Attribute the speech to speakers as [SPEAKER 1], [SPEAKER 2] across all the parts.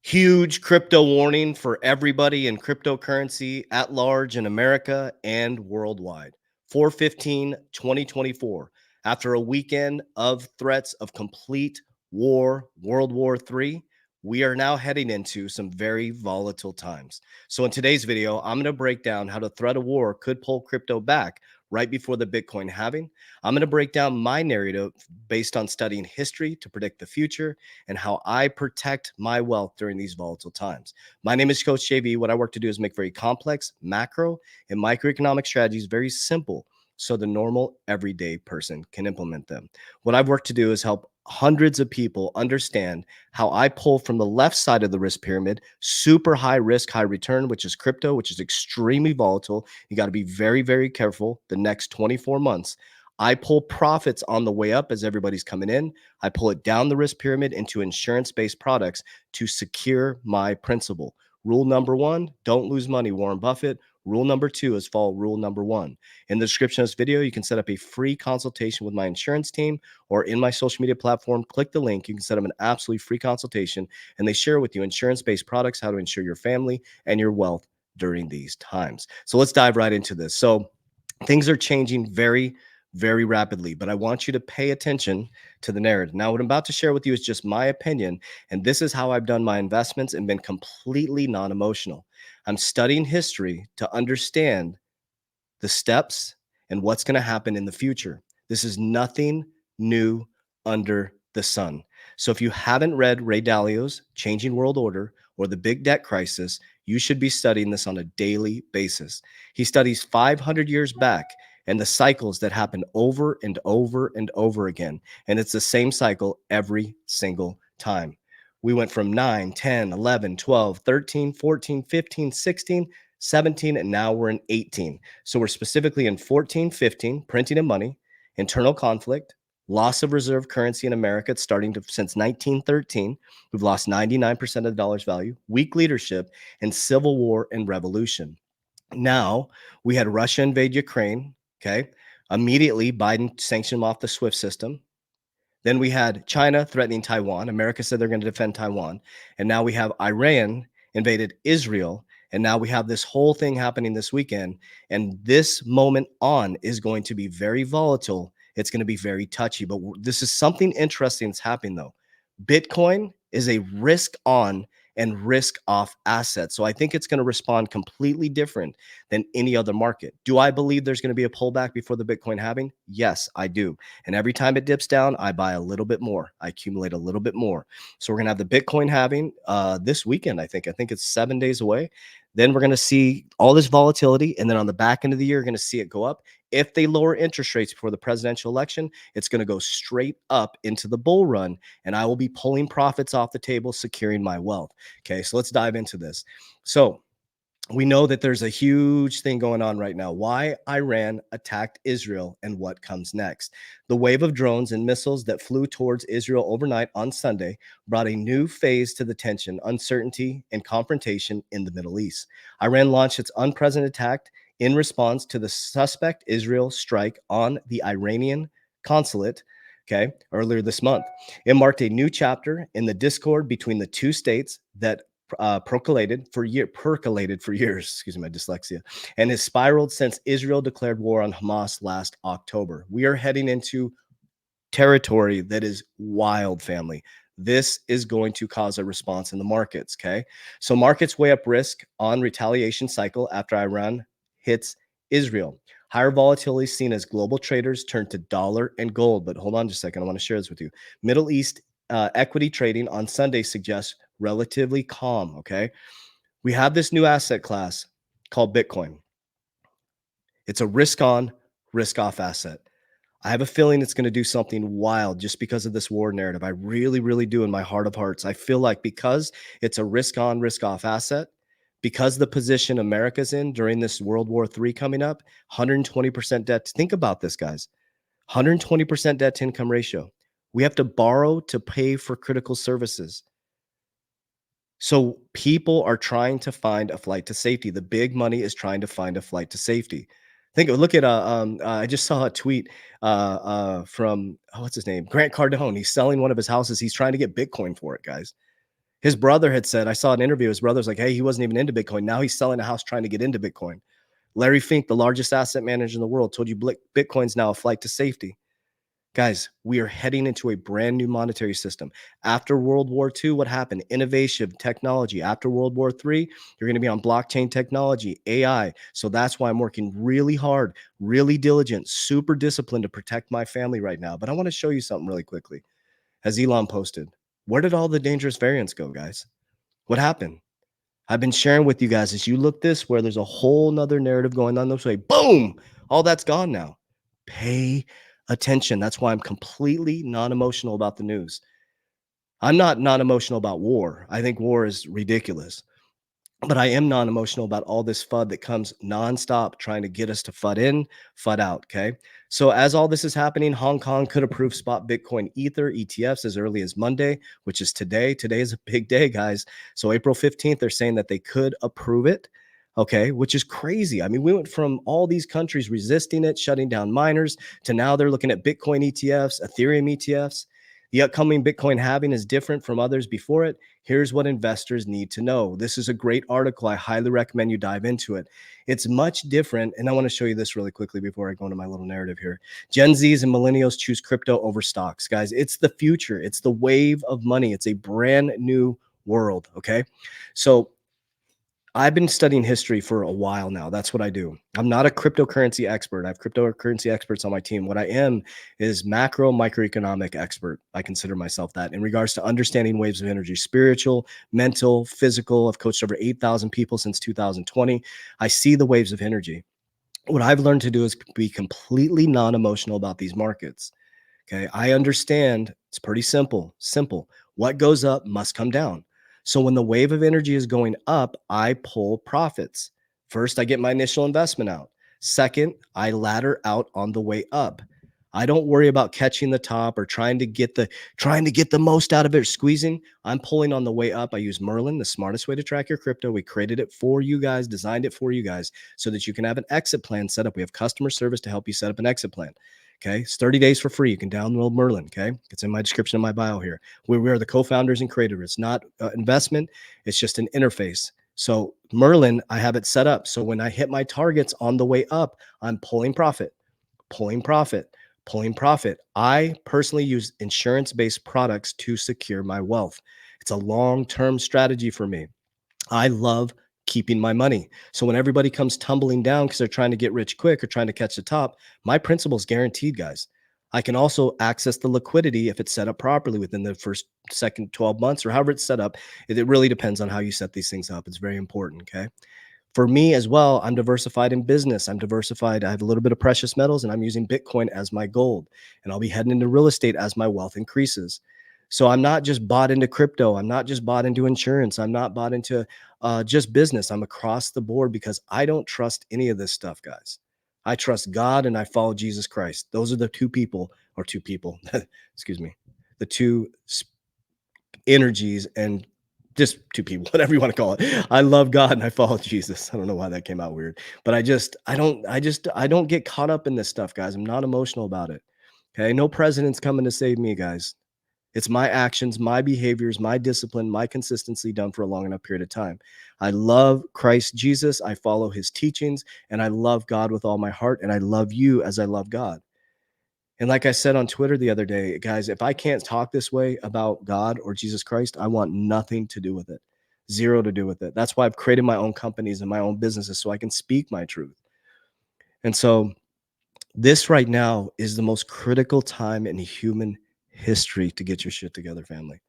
[SPEAKER 1] Huge crypto warning for everybody in cryptocurrency at large in America and worldwide. 4/15/2024, after a weekend of threats of complete war, World War III, we are now heading into some very volatile times. So in today's video, I'm going to break down how the threat of war could pull crypto back right before the Bitcoin halving. I'm going to break down my narrative based on studying history to predict the future and how I protect my wealth during these volatile times. My name is Coach JV. What I work to do is make very complex macro and microeconomic strategies very simple so the normal everyday person can implement them. What I've worked to do is help hundreds of people understand how I pull from the left side of the risk pyramid, super high risk, high return, which is crypto, which is extremely volatile. You got to be very, very careful the next 24 months. I pull profits on the way up as everybody's coming in. I pull it down the risk pyramid into insurance-based products to secure my principal. Rule number one, don't lose money, Warren Buffett. Rule number two is follow rule number one. In the description of this video, you can set up a free consultation with my insurance team, or in my social media platform, click the link. You can set up an absolutely free consultation, and they share with you insurance-based products, how to insure your family and your wealth during these times. So let's dive right into this. So things are changing very rapidly, but I want you to pay attention to the narrative. Now, what I'm about to share with you is just my opinion, and this is how I've done my investments and been completely non-emotional. I'm studying history to understand the steps and what's going to happen in the future. This is nothing new under the sun. So if you haven't read Ray Dalio's Changing World Order or The Big Debt Crisis, you should be studying this on a daily basis. He studies 500 years back and the cycles that happen over and over and over again. And it's the same cycle every single time. We went from 9, 10, 11, 12, 13, 14, 15, 16, 17, and now we're in 18. So we're specifically in 14, 15, printing of money, internal conflict, loss of reserve currency in America. It's starting to since 1913. We've lost 99% of the dollar's value, weak leadership, and civil war and revolution. Now we had Russia invade Ukraine. Okay. Immediately, Biden sanctioned them off the SWIFT system. Then we had China threatening Taiwan. America said they're going to defend Taiwan. And now we have Iran invaded Israel. And now we have this whole thing happening this weekend. And this moment on is going to be very volatile. It's going to be very touchy. But this is something interesting that's happening, though. Bitcoin is a risk on and risk off asset. So I think it's going to respond completely different than any other market. Do I believe there's going to be a pullback before the Bitcoin halving? Yes, I do. And every time it dips down, I buy a little bit more. I accumulate a little bit more. So we're going to have the Bitcoin halving this weekend, I think. I think it's 7 days away. Then we're going to see all this volatility. And then on the back end of the year, you're going to see it go up. If they lower interest rates before the presidential election, it's going to go straight up into the bull run, and I will be pulling profits off the table, securing my wealth. Okay, so let's dive into this. So we know that there's a huge thing going on right now. Why Iran attacked Israel and what comes next. The wave of drones and missiles that flew towards Israel overnight on Sunday brought a new phase to the tension, uncertainty, and confrontation in the Middle East. Iran launched its unprecedented attack in response to the suspect Israel strike on the Iranian consulate, okay, earlier this month. It marked a new chapter in the discord between the two states that percolated for years, excuse me, my dyslexia, and has spiraled since Israel declared war on Hamas last October. We are heading into territory that is wild, family. This is going to cause a response in the markets, okay? So markets weigh up risk on retaliation cycle after Iran hits Israel. Higher volatility seen as global traders turn to dollar and gold. But hold on just a second. I want to share this with you. Middle East equity trading on Sunday suggests relatively calm, okay? We have this new asset class called Bitcoin. It's a risk on, risk off asset. I have a feeling it's going to do something wild just because of this war narrative. I really do in my heart of hearts. I feel like because it's a risk on, risk off asset, because the position America's in during this World War III coming up, 120% debt. Think about this, guys. 120% debt to income ratio. We have to borrow to pay for critical services. So people are trying to find a flight to safety. The big money is trying to find a flight to safety. Look at I just saw a tweet from what's his name, Grant Cardone. He's selling one of his houses. He's trying to get Bitcoin for it, guys. His brother had said, I saw an interview. His brother's like, hey, he wasn't even into Bitcoin. Now he's selling a house trying to get into Bitcoin. Larry Fink, the largest asset manager in the world, told you Bitcoin's now a flight to safety. Guys, we are heading into a brand new monetary system. After World War II, what happened? Innovation, technology. After World War III, you're going to be on blockchain technology, AI. So that's why I'm working really hard, really diligent, super disciplined to protect my family right now. But I want to show you something really quickly. As Elon posted, where did all the dangerous variants go, guys? What happened? I've been sharing with you guys as you look this, where there's a whole nother narrative going on this way. Boom! All that's gone now. Pay attention. That's why I'm completely non-emotional about the news. I'm not non-emotional about war. I think war is ridiculous. But I am non-emotional about all this FUD that comes nonstop trying to get us to FUD in, FUD out. Okay. So as all this is happening, Hong Kong could approve spot Bitcoin Ether ETFs as early as Monday, which is today. Today is a big day, guys. So April 15th, they're saying that they could approve it. Okay, which is crazy. I mean, we went from all these countries resisting it, shutting down miners, to now they're looking at Bitcoin ETFs, Ethereum ETFs. The upcoming Bitcoin halving is different from others before it. Here's what investors need to know. This is a great article. I highly recommend you dive into it. It's much different. And I want to show you this really quickly before I go into my little narrative here. Gen Zs and millennials choose crypto over stocks. Guys, it's the future. It's the wave of money. It's a brand new world. Okay. So I've been studying history for a while now. That's what I do. I'm not a cryptocurrency expert. I have cryptocurrency experts on my team. What I am is macro microeconomic expert. I consider myself that in regards to understanding waves of energy, spiritual, mental, physical. I've coached over 8,000 people since 2020. I see the waves of energy. What I've learned to do is be completely non-emotional about these markets. Okay. I understand it's pretty simple. Simple. What goes up must come down. So when the wave of energy is going up, I pull profits. First, I get my initial investment out. Second, I ladder out on the way up. I don't worry about catching the top or trying to get the most out of it or squeezing. I'm pulling on the way up. I use Merlin, the smartest way to track your crypto. We created it for you guys, designed it for you guys so that you can have an exit plan set up. We have customer service to help you set up an exit plan. Okay. It's 30 days for free. You can download Merlin. Okay. It's in my description of my bio here. We are the co-founders and creators. It's not investment. It's just an interface. So Merlin, I have it set up. So when I hit my targets on the way up, I'm pulling profit, pulling profit, pulling profit. I personally use insurance-based products to secure my wealth. It's a long-term strategy for me. I love keeping my money. So when everybody comes tumbling down because they're trying to get rich quick or trying to catch the top, my principal is guaranteed, guys. I can also access the liquidity if it's set up properly within the first, second 12 months or however it's set up. It really depends on how you set these things up. It's very important. Okay. For me as well, I'm diversified in business. I'm diversified. I have a little bit of precious metals and I'm using Bitcoin as my gold. And I'll be heading into real estate as my wealth increases. So I'm not just bought into crypto. I'm not just bought into insurance. I'm not bought into just business. I'm across the board because I don't trust any of this stuff, guys. I trust God and I follow Jesus Christ. Those are the two people, excuse me, the two energies and just two people, whatever you want to call it. I love God and I follow Jesus. I don't know why that came out weird, but I don't get caught up in this stuff, guys. I'm not emotional about it. Okay. No president's coming to save me, guys. It's my actions, my behaviors, my discipline, my consistency done for a long enough period of time. I love Christ Jesus. I follow his teachings and I love God with all my heart. And I love you as I love God. And like I said on Twitter the other day, guys, if I can't talk this way about God or Jesus Christ, I want nothing to do with it. Zero to do with it. That's why I've created my own companies and my own businesses so I can speak my truth. And so this right now is the most critical time in human history to get your shit together, family.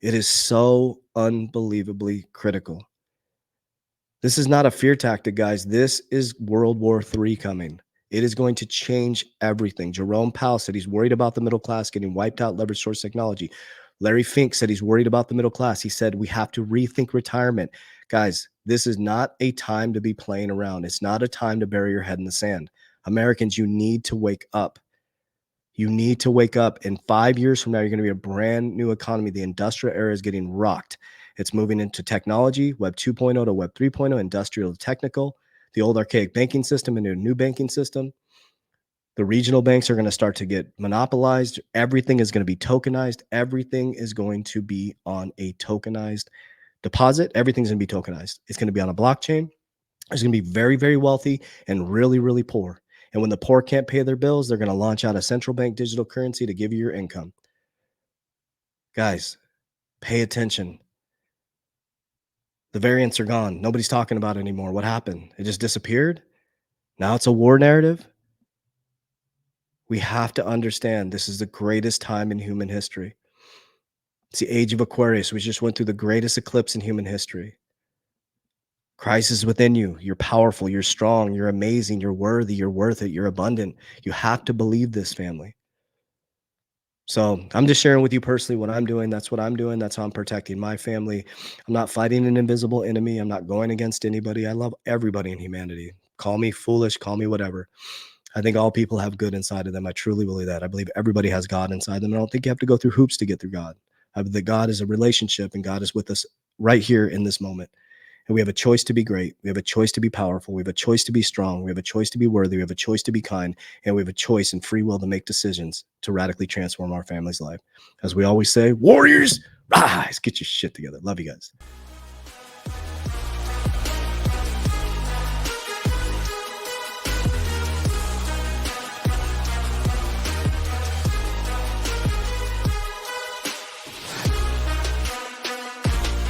[SPEAKER 1] It is so unbelievably critical. This is not a fear tactic, guys. This is World War III coming. It is going to change everything. Jerome Powell said he's worried about the middle class getting wiped out, leverage source technology. Larry Fink said he's worried about the middle class. He said we have to rethink retirement. Guys, this is not a time to be playing around. It's not a time to bury your head in the sand. Americans, you need to wake up. You need to wake up. In 5 years from now, you're going to be a brand new economy. The industrial era is getting rocked. It's moving into technology, Web 2.0 to Web 3.0, industrial to technical, the old archaic banking system into a new banking system. The regional banks are going to start to get monopolized. Everything is going to be tokenized. Everything is going to be on a tokenized deposit. Everything's going to be tokenized. It's going to be on a blockchain. There's going to be very, very wealthy and really, really poor. And when the poor can't pay their bills, they're going to launch out a central bank digital currency to give you your income. Guys, pay attention. The variants are gone. Nobody's talking about it anymore. What happened? It just disappeared? Now it's a war narrative? We have to understand this is the greatest time in human history. It's the age of Aquarius. We just went through the greatest eclipse in human history. Christ is within you. You're powerful. You're strong. You're amazing. You're worthy. You're worth it. You're abundant. You have to believe this, family. So I'm just sharing with you personally what I'm doing. That's what I'm doing. That's how I'm protecting my family. I'm not fighting an invisible enemy. I'm not going against anybody. I love everybody in humanity. Call me foolish. Call me whatever. I think all people have good inside of them. I truly believe that. I believe everybody has God inside them. I don't think you have to go through hoops to get through God. I believe that God is a relationship and God is with us right here in this moment. And we have a choice to be great. We have a choice to be powerful. We have a choice to be strong. We have a choice to be worthy. We have a choice to be kind. And we have a choice and free will to make decisions to radically transform our family's life. As we always say, warriors, rise, get your shit together. Love you guys.